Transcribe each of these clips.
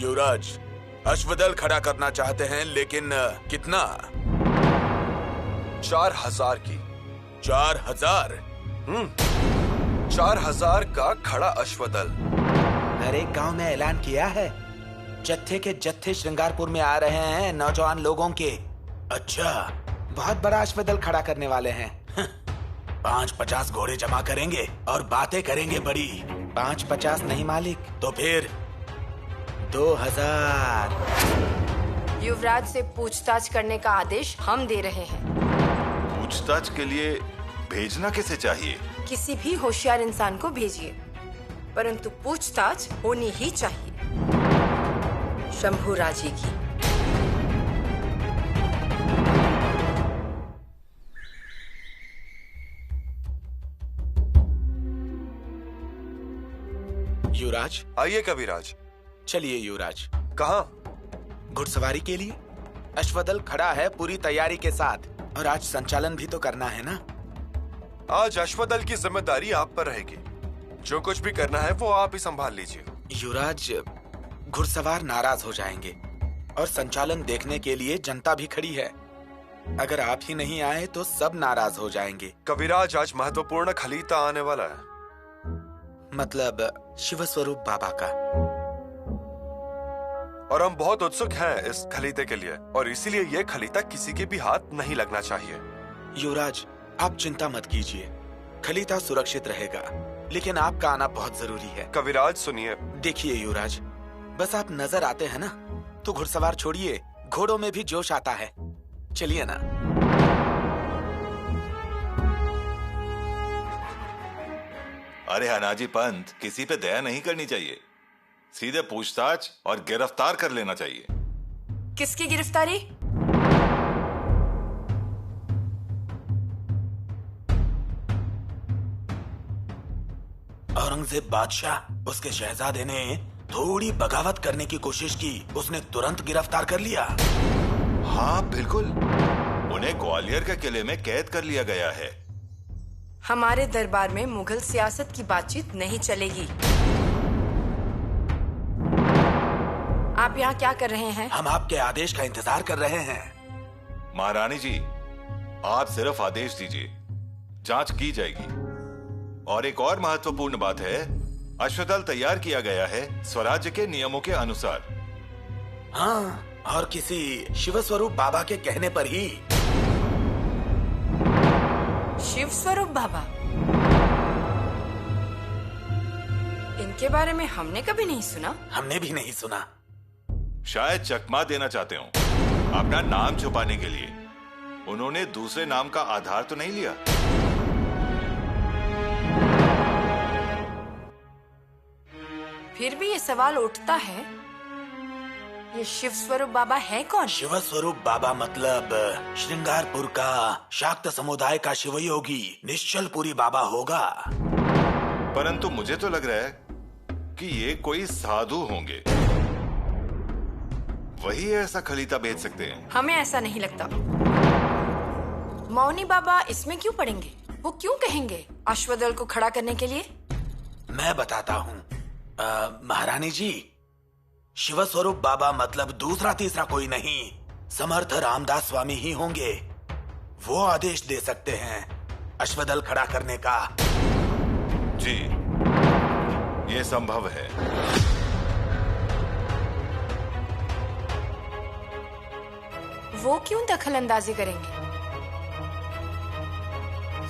युवराज, अश्वदल खड़ा करना चाहते हैं, लेकिन कितना? 4000 की। 4000? 4000 का खड़ा अश्वदल। हर एक गांव में ऐलान किया है, जत्थे के जत्थे श्रृंगारपुर में आ रहे हैं नौजवान लोगों के। अच्छा, बहुत बड़ा अश्वदल खड़ा करने वाले हैं। 5-50 घोड़े जमा करेंगे और बातें करेंगे बड़ी। 5-50 नहीं मालिक, तो फिर 2000। युवराज से पूछताछ करने का आदेश हम दे रहे हैं। पूछताछ के लिए भेजना किसे चाहिए? किसी भी होशियार इंसान को भेजिए, परंतु पूछताछ होनी ही चाहिए शंभू राजी की। युवराज, आइए कविराज। चलिए युवराज। कहाँ? घुड़सवारी के लिए। अश्वदल खड़ा है पूरी तैयारी के साथ, और आज संचालन भी तो करना है ना। आज अश्वदल की जिम्मेदारी आप पर रहेगी। जो कुछ भी करना है वो आप ही संभाल लीजिए। युवराज, घुड़सवार नाराज हो जाएंगे और संचालन देखने के लिए जनता भी खड़ी है। अगर आप ही नहीं आए तो सब नाराज हो जाएंगे। कविराज, आज महत्वपूर्ण खलीता आने वाला है। मतलब शिव स्वरूप बाबा का। और हम बहुत उत्सुक हैं इस खलीते के लिए, और इसीलिए ये खलीता किसी के भी हाथ नहीं लगना चाहिए। युवराज, आप चिंता मत कीजिए, खलीता सुरक्षित रहेगा, लेकिन आपका आना बहुत जरूरी है। कविराज सुनिए। देखिए युवराज, बस आप नजर आते हैं ना तो घुड़सवार छोड़िए, घोड़ों में भी जोश आता है। चलिए ना। अरे अनाजी पंत, किसी पे दया नहीं करनी चाहिए। सीधे पूछताछ और गिरफ्तार कर लेना चाहिए। किसकी गिरफ्तारी? औरंगजेब बादशाह, उसके शहजादे ने थोड़ी बगावत करने की कोशिश की, उसने तुरंत गिरफ्तार कर लिया। हाँ बिल्कुल, उन्हें ग्वालियर के किले में कैद कर लिया गया है। हमारे दरबार में मुगल सियासत की बातचीत नहीं चलेगी। आप यहाँ क्या कर रहे हैं? हम आपके आदेश का इंतजार कर रहे हैं। महारानी जी, आप सिर्फ आदेश दीजिए, जांच की जाएगी। और एक और महत्वपूर्ण बात है, अश्वदल तैयार किया गया है स्वराज्य के नियमों के अनुसार। हाँ, और किसी शिव स्वरूप बाबा के कहने पर ही। शिव स्वरूप बाबा? इनके बारे में हमने कभी नहीं सुना। हमने भी नहीं सुना। शायद चकमा देना चाहते हो अपना नाम छुपाने के लिए। उन्होंने दूसरे नाम का आधार तो नहीं लिया। फिर भी ये सवाल उठता है, ये शिव स्वरूप बाबा है कौन? शिव स्वरूप बाबा मतलब श्रृंगारपुर का शाक्त समुदाय का शिवयोगी निश्चलपुरी बाबा होगा। परंतु मुझे तो लग रहा है कि ये कोई साधु होंगे, वही ऐसा खलीता भेज सकते हैं। हमें ऐसा नहीं लगता। मौनी बाबा इसमें क्यों पड़ेंगे? वो क्यों कहेंगे अश्वदल को खड़ा करने के लिए? मैं बताता हूँ महारानी जी, शिव स्वरूप बाबा मतलब दूसरा तीसरा कोई नहीं, समर्थ रामदास स्वामी ही होंगे। वो आदेश दे सकते हैं अश्वदल खड़ा करने का। जी, ये संभव है। वो क्यों दखल अंदाजी करेंगे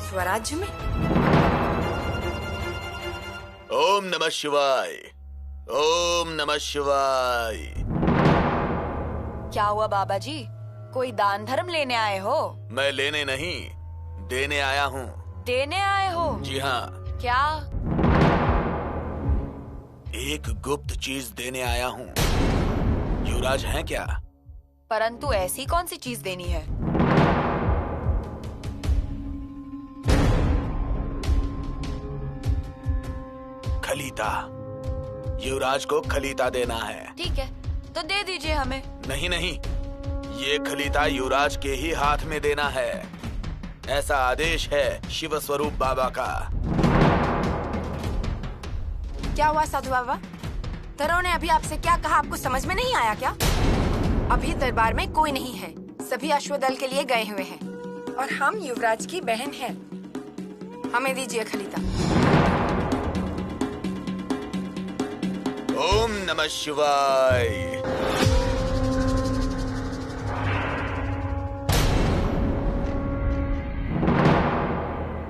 स्वराज्य में? ओम नमः शिवाय, ओम नमः शिवाय। क्या हुआ बाबा जी, कोई दान धर्म लेने आए हो? मैं लेने नहीं, देने आया हूँ। देने आए हो? जी हाँ। क्या? एक गुप्त चीज देने आया हूँ। युवराज हैं क्या? परंतु ऐसी कौन सी चीज देनी है? खलीता। युवराज को खलीता देना है। ठीक है, तो दे दीजिए हमें। नहीं नहीं, ये खलीता युवराज के ही हाथ में देना है, ऐसा आदेश है शिव स्वरूप बाबा का। क्या हुआ साधु बाबा, मंथरों ने अभी आपसे क्या कहा, आपको समझ में नहीं आया क्या? अभी दरबार में कोई नहीं है, सभी अश्वदल के लिए गए हुए हैं और हम युवराज की बहन हैं। हमें दीजिए खलीता। ओम नमः शिवाय।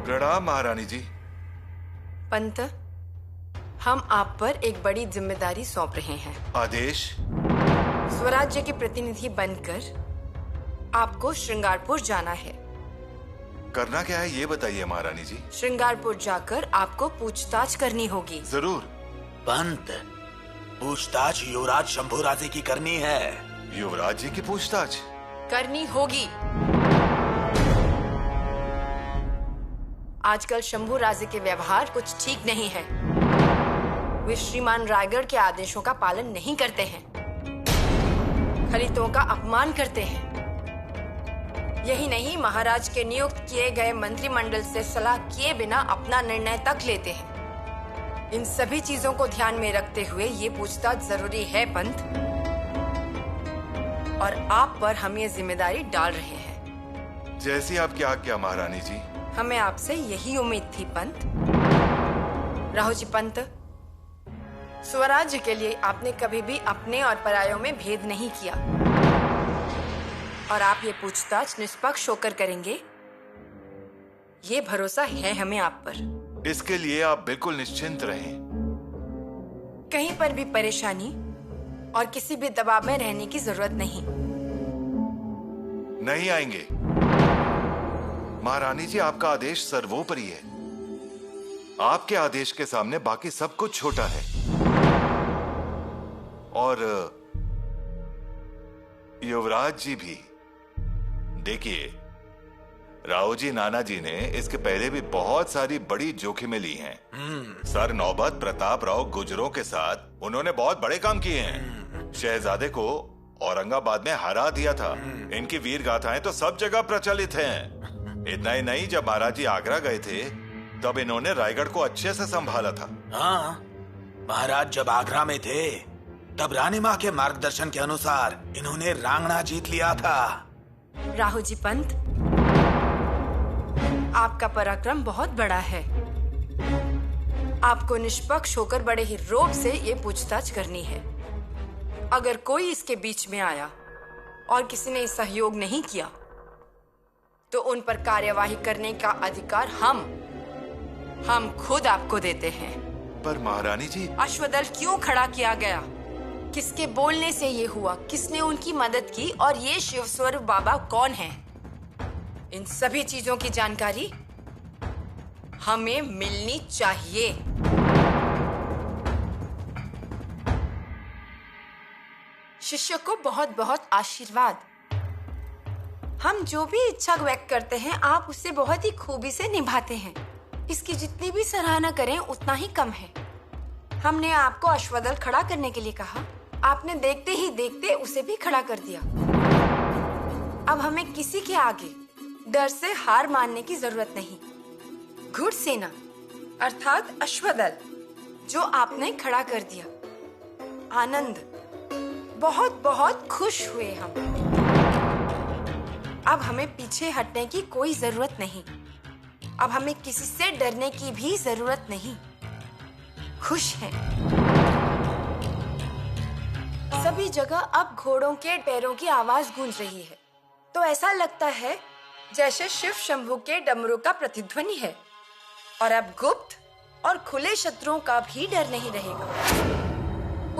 प्रणाम महारानी जी। पंत, हम आप पर एक बड़ी जिम्मेदारी सौंप रहे हैं। आदेश। स्वराज्य के प्रतिनिधि बनकर आपको श्रृंगारपुर जाना है। करना क्या है ये बताइए महारानी जी। श्रृंगारपुर जाकर आपको पूछताछ करनी होगी। जरूर। पंत, पूछताछ युवराज शंभुराजे की करनी है। युवराज जी की पूछताछ करनी होगी। आजकल शंभू राजे के व्यवहार कुछ ठीक नहीं है। वे श्रीमान रायगढ़ के आदेशों का पालन नहीं करते हैं, खलीतों का अपमान करते हैं। यही नहीं, महाराज के नियुक्त किए गए मंत्रिमंडल से सलाह किए बिना अपना निर्णय तक लेते हैं। इन सभी चीजों को ध्यान में रखते हुए ये पूछताछ जरूरी है पंत, और आप पर हम ये जिम्मेदारी डाल रहे हैं। जैसी आपकी आज्ञा महारानी जी। हमें आपसे यही उम्मीद थी पंत। राहु जी पंत, स्वराज्य के लिए आपने कभी भी अपने और परायों में भेद नहीं किया, और आप ये पूछताछ निष्पक्ष होकर करेंगे, ये भरोसा है हमें आप पर। इसके लिए आप बिल्कुल निश्चिंत रहें। कहीं पर भी परेशानी और किसी भी दबाव में रहने की जरूरत नहीं आएंगे। महारानी जी, आपका आदेश सर्वोपरि है। आपके आदेश के सामने बाकी सब कुछ छोटा है। और युवराज जी भी। देखिए, राव जी नाना जी ने इसके पहले भी बहुत सारी बड़ी जोखिमें ली हैं। सर नौबत प्रताप राव गुजरों के साथ उन्होंने बहुत बड़े काम किए हैं। शहजादे को औरंगाबाद में हरा दिया था। इनकी वीर गाथाएं तो सब जगह प्रचलित हैं। इतना ही नहीं, जब महाराज जी आगरा गए थे तब इन्होंने रायगढ़ को अच्छे से संभाला था। हाँ, महाराज जब आगरा में थे तब रानी माँ के मार्गदर्शन के अनुसार इन्होंने रांगना जीत लिया था। राहु जी पंत, आपका पराक्रम बहुत बड़ा है। आपको निष्पक्ष होकर बड़े ही रोब से ये पूछताछ करनी है। अगर कोई इसके बीच में आया और किसी ने सहयोग नहीं किया तो उन पर कार्यवाही करने का अधिकार हम खुद आपको देते हैं। पर महारानी जी, अश्वदल क्यों खड़ा किया गया, किसके बोलने से ये हुआ, किसने उनकी मदद की, और ये शिवस्वरूप बाबा कौन है, इन सभी चीजों की जानकारी हमें मिलनी चाहिए। शिष्य को बहुत बहुत आशीर्वाद। हम जो भी इच्छा व्यक्त करते हैं आप उसे बहुत ही खूबी से निभाते हैं। इसकी जितनी भी सराहना करें उतना ही कम है। हमने आपको अश्वदल खड़ा करने के लिए कहा, आपने देखते ही देखते उसे भी खड़ा कर दिया। अब हमें किसी के आगे डर से हार मानने की जरूरत नहीं। घुड़सेना अर्थात अश्वदल जो आपने खड़ा कर दिया, आनंद, बहुत बहुत खुश हुए हम। अब हमें पीछे हटने की कोई जरूरत नहीं। अब हमें किसी से डरने की भी जरूरत नहीं। खुश हैं। सभी जगह अब घोड़ों के पैरों की आवाज गूंज रही है, तो ऐसा लगता है जैसे शिव शंभू के डमरू का प्रतिध्वनि है। और अब गुप्त और खुले शत्रुओं का भी डर नहीं रहेगा।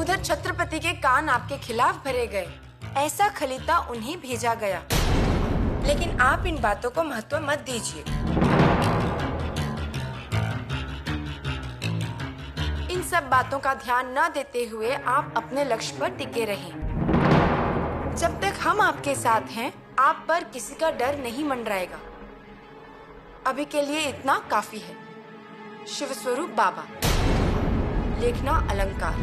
उधर छत्रपति के कान आपके खिलाफ भरे गए, ऐसा खलीता उन्हें भेजा गया। लेकिन आप इन बातों को महत्व मत दीजिए। इन सब बातों का ध्यान न देते हुए आप अपने लक्ष्य पर टिके रहें। जब तक हम आपके साथ हैं, आप पर किसी का डर नहीं मंडराएगा। अभी के लिए इतना काफी है। शिवस्वरूप बाबा, लेखना अलंकार।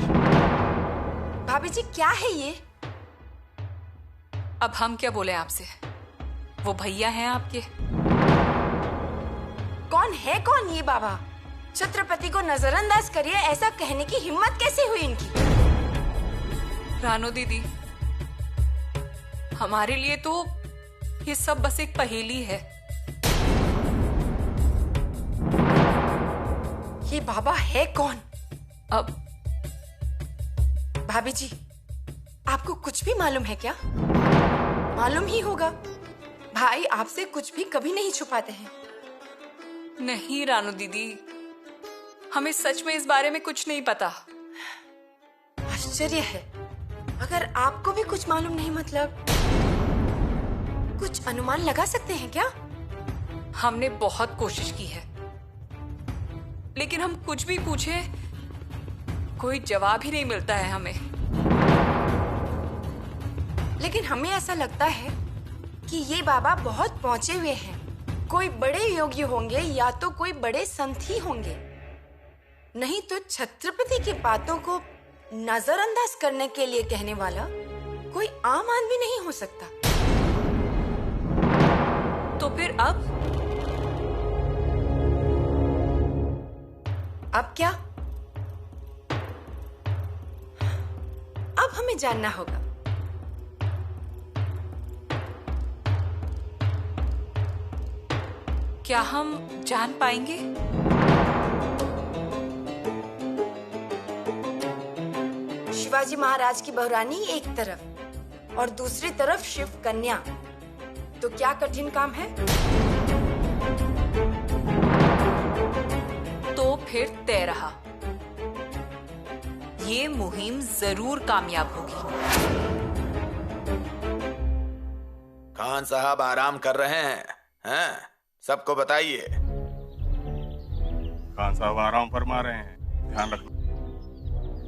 भाभी जी, क्या है ये? अब हम क्या बोले आपसे? वो भैया हैं आपके। कौन ये बाबा? छत्रपति को नजरअंदाज करिए, ऐसा कहने की हिम्मत कैसे हुई इनकी? रानो दीदी, हमारे लिए तो ये सब बस एक पहेली है। ये बाबा है कौन? अब भाभी जी, आपको कुछ भी मालूम है क्या? मालूम ही होगा, भाई आपसे कुछ भी कभी नहीं छुपाते हैं। नहीं रानो दीदी, हमें सच में इस बारे में कुछ नहीं पता। आश्चर्य है, अगर आपको भी कुछ मालूम नहीं, मतलब कुछ अनुमान लगा सकते हैं क्या? हमने बहुत कोशिश की है, लेकिन हम कुछ भी पूछे कोई जवाब ही नहीं मिलता है हमें। लेकिन हमें ऐसा लगता है कि ये बाबा बहुत पहुंचे हुए हैं। कोई बड़े योगी होंगे या तो कोई बड़े संत ही होंगे, नहीं तो छत्रपति की बातों को नजरअंदाज करने के लिए कहने वाला कोई आम आदमी नहीं हो सकता। तो फिर अब क्या? अब हमें जानना होगा। क्या हम जान पाएंगे? शिवाजी महाराज की बहुरानी एक तरफ और दूसरी तरफ शिव कन्या, तो क्या कठिन काम है? तो फिर तय रहा, ये मुहिम जरूर कामयाब होगी। खान साहब आराम कर रहे हैं? सबको बताइए। खान साहब आराम फरमा रहे हैं, ध्यान रखना।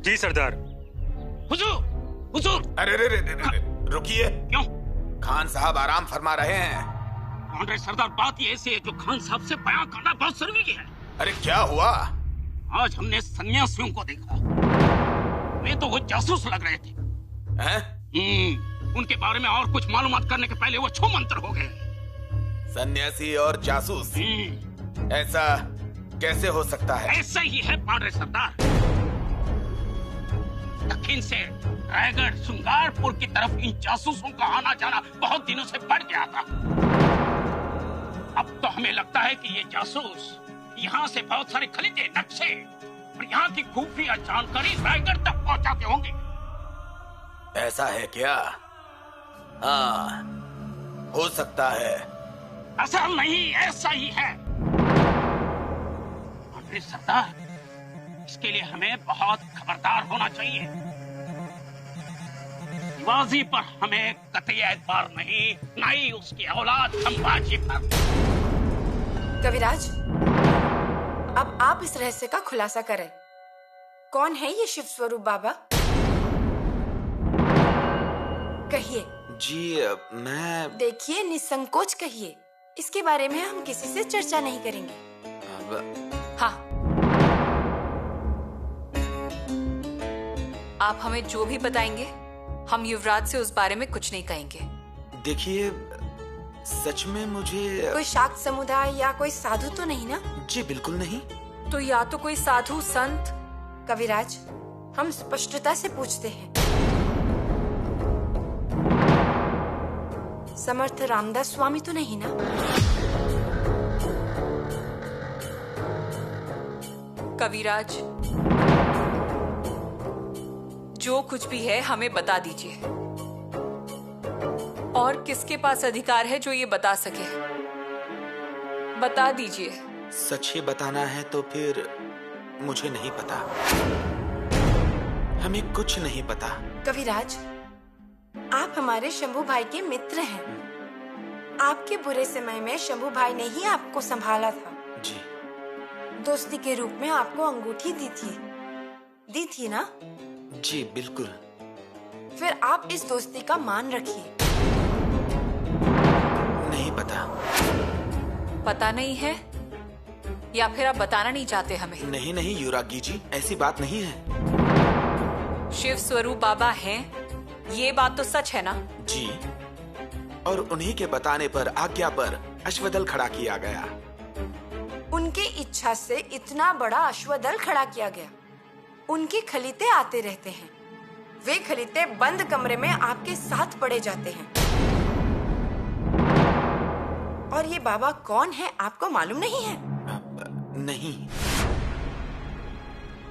जी सरदार। हुजूर, हुजूर। अरे रे रे रे रे, रुकिए। क्यों? खान साहब आराम फरमा रहे हैं। कौन सरदार, बात ये ऐसी है जो खान साहब से बयां करना बहुत जरूरी है। अरे क्या हुआ? आज हमने सन्यासियों को देखा, वे तो वो जासूस लग रहे थे। उनके बारे में और कुछ मालूमात करने के पहले वो छूमंतर हो गए। सन्यासी और जासूस, ऐसा कैसे हो सकता है? ऐसा ही है पांडे सरदार। दक्षिण से रायगढ़ श्रृंगारपुर की तरफ इन जासूसों का आना जाना बहुत दिनों से बढ़ गया था। अब तो हमें लगता है कि ये जासूस यहाँ से बहुत सारे खरीदे नक्शे और यहाँ की खुफिया जानकारी रायगढ़ तक पहुँचाते होंगे। ऐसा है क्या? हाँ, हो सकता है। ऐसा नहीं, ऐसा ही है पांडे सरदार। इसके लिए हमें बहुत खबरदार होना चाहिए। शिवाजी पर हमें कतई एतबार नहीं, ना ही उसकी औलाद संभाजी पर। कविराज, अब आप इस रहस्य का खुलासा करें। कौन है ये शिव स्वरूप बाबा? कहिए। जी मैं... देखिए, निसंकोच कहिए, इसके बारे में हम किसी से चर्चा नहीं करेंगे। हाँ, आप हमें जो भी बताएंगे हम युवराज से उस बारे में कुछ नहीं कहेंगे। देखिए, सच में मुझे... कोई शाक्त समुदाय या कोई साधु तो नहीं ना? जी बिल्कुल नहीं। तो या तो कोई साधु संत। कविराज, हम स्पष्टता से पूछते हैं, समर्थ रामदास स्वामी तो नहीं ना? कविराज, जो कुछ भी है हमें बता दीजिए। और किसके पास अधिकार है जो ये बता सके? बता दीजिए। सच ही बताना है तो फिर मुझे नहीं पता, हमें कुछ नहीं पता। कविराज, आप हमारे शंभू भाई के मित्र हैं। आपके बुरे समय में शंभू भाई ने ही आपको संभाला था। जी। दोस्ती के रूप में आपको अंगूठी दी थी ना? जी बिल्कुल। फिर आप इस दोस्ती का मान रखिए। नहीं पता। पता नहीं है या फिर आप बताना नहीं चाहते हमें? नहीं नहीं युवरागी जी, ऐसी बात नहीं है। शिव स्वरूप बाबा हैं, ये बात तो सच है ना? जी, और उन्हीं के बताने पर, आज्ञा पर अश्वदल खड़ा किया गया। उनके इच्छा से इतना बड़ा अश्वदल खड़ा किया गया। उनके खलीते आते रहते हैं, वे खलीते बंद कमरे में आपके साथ पड़े जाते हैं। और ये बाबा कौन है आपको मालूम नहीं है? नहीं।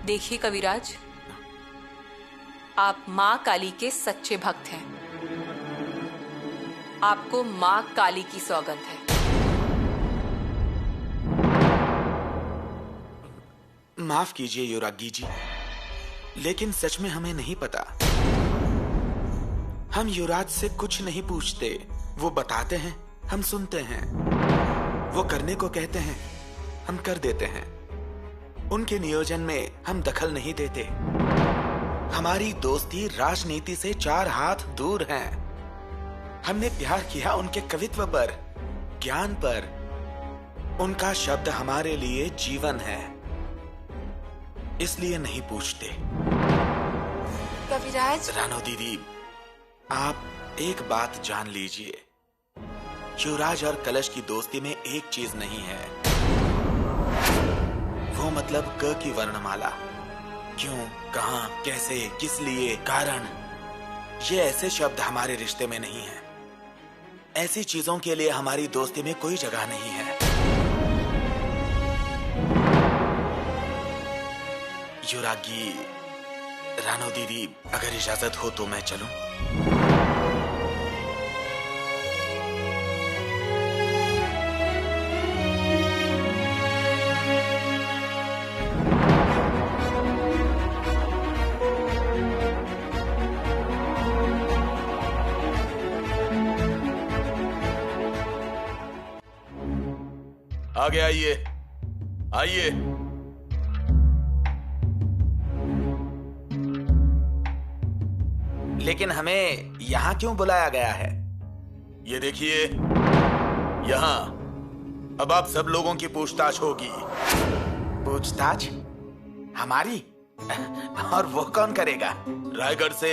देखिए कविराज, आप माँ काली के सच्चे भक्त हैं। आपको माँ काली की सौगंध है। माफ कीजिए युवरागी जी, लेकिन सच में हमें नहीं पता। हम युवराज से कुछ नहीं पूछते, वो बताते हैं, हम सुनते हैं। वो करने को कहते हैं, हम कर देते हैं। उनके नियोजन में हम दखल नहीं देते। हमारी दोस्ती राजनीति से 4 हाथ दूर है। हमने प्यार किया उनके कवित्व पर, ज्ञान पर। उनका शब्द हमारे लिए जीवन है, इसलिए नहीं पूछते। कविराज। रानो दीदी, आप एक बात जान लीजिए, युवराज और कलश की दोस्ती में एक चीज नहीं है, वो मतलब क की वर्णमाला। क्यों, कहां, कैसे, किस लिए, कारण, ये ऐसे शब्द हमारे रिश्ते में नहीं है। ऐसी चीजों के लिए हमारी दोस्ती में कोई जगह नहीं है। युवरागी, रानो दीदी, अगर इजाजत हो तो मैं चलूं? आगे आइए, आइए। लेकिन हमें यहाँ क्यों बुलाया गया है? ये देखिए, यहाँ अब आप सब लोगों की पूछताछ होगी। पूछताछ? हमारी? और वो कौन करेगा? रायगढ़ से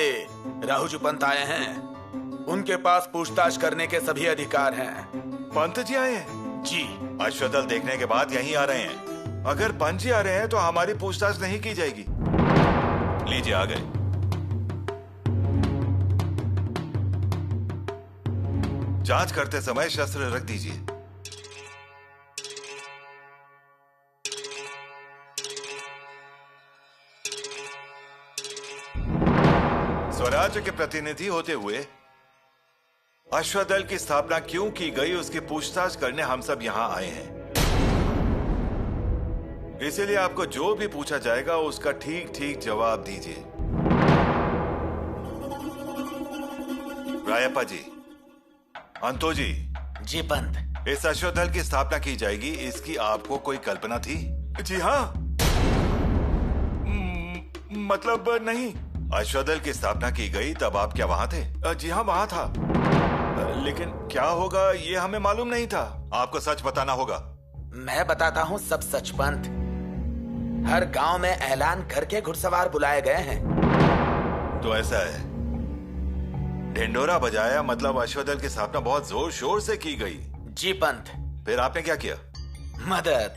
राहुल पंत आए हैं, उनके पास पूछताछ करने के सभी अधिकार हैं। पंत जी आए हैं? जी। अश्वदल देखने के बाद यहीं आ रहे हैं। अगर पंत जी आ रहे हैं तो हमारी पूछताछ नहीं की जाएगी। लीजिए, आ गए। जांच करते समय शस्त्र रख दीजिए। स्वराज्य के प्रतिनिधि होते हुए अश्वदल की स्थापना क्यों की गई, उसकी पूछताछ करने हम सब यहां आए हैं। इसीलिए आपको जो भी पूछा जाएगा उसका ठीक ठीक जवाब दीजिए। रायप्पा जी, अंतो जी। जी पंत। इस अश्वदल की स्थापना की जाएगी, इसकी आपको कोई कल्पना थी? जी हाँ। मतलब नहीं। अश्वदल की स्थापना की गई तब आप क्या वहां थे? जी हाँ, वहां था, लेकिन क्या होगा ये हमें मालूम नहीं था। आपको सच बताना होगा। मैं बताता हूँ सब सच पंत। हर गांव में ऐलान करके घुड़सवार बुलाए गए हैं। तो ऐसा है, ढिंडोरा बजाया मतलब अश्वदल की स्थापना बहुत जोर शोर से की गई। जी पंत। फिर आपने क्या किया? मदद,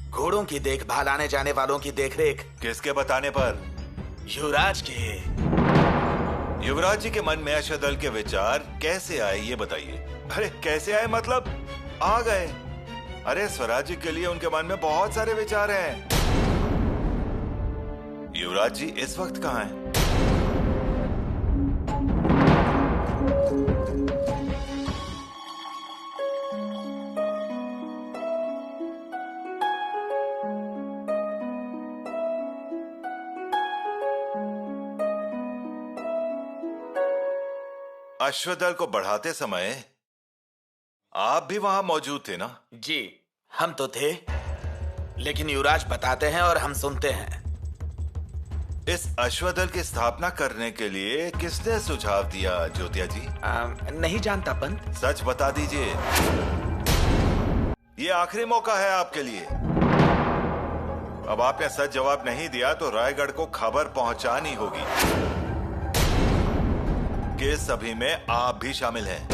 घोड़ों की देखभाल, आने जाने वालों की देखरेख। किसके बताने पर? युवराज के। युवराज जी के मन में अश्वदल के विचार कैसे आए ये बताइए। अरे कैसे आए मतलब? आ गए। अरे स्वराज्य के लिए उनके मन में बहुत सारे विचार हैं। युवराज जी इस वक्त कहाँ हैं? अश्वदल को बढ़ाते समय आप भी वहां मौजूद थे ना? जी, हम तो थे, लेकिन युवराज बताते हैं और हम सुनते हैं। इस अश्वदल की स्थापना करने के लिए किसने सुझाव दिया ज्योतिया जी? नहीं जानता पंत। सच बता दीजिए, ये आखिरी मौका है आपके लिए। अब आपने सच जवाब नहीं दिया तो रायगढ़ को खबर पहुंचानी होगी कि इस सभी में आप भी शामिल हैं।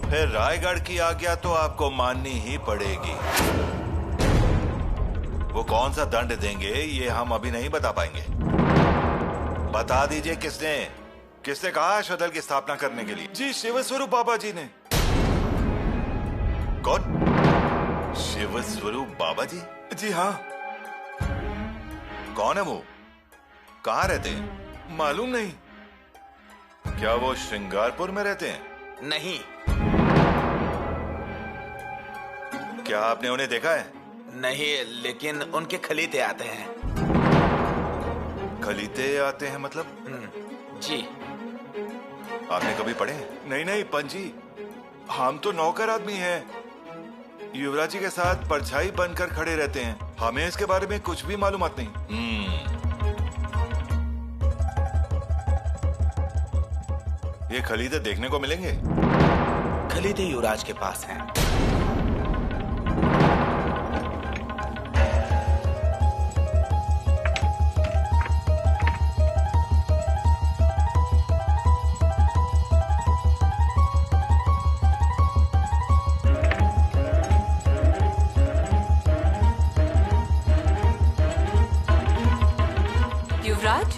फिर रायगढ़ की आज्ञा तो आपको माननी ही पड़ेगी। वो कौन सा दंड देंगे ये हम अभी नहीं बता पाएंगे, बता दीजिए किसने किसने कहा अश्वदल की स्थापना करने के लिए? जी शिव स्वरूप बाबा जी ने। कौन? शिव स्वरूप बाबा जी? जी हाँ। कौन है वो? कहाँ रहते हैं? मालूम नहीं। क्या वो श्रृंगारपुर में रहते हैं? नहीं। क्या आपने उन्हें देखा है? नहीं, लेकिन उनके खलीते आते हैं। खलीते आते हैं मतलब? जी। आपने कभी पढ़े? नहीं नहीं पंजी, हम तो नौकर आदमी हैं। युवराज जी के साथ परछाई बनकर खड़े रहते हैं। हमें इसके बारे में कुछ भी मालूमात नहीं। ये खलीते देखने को मिलेंगे? खलीते युवराज के पास हैं। युवराज,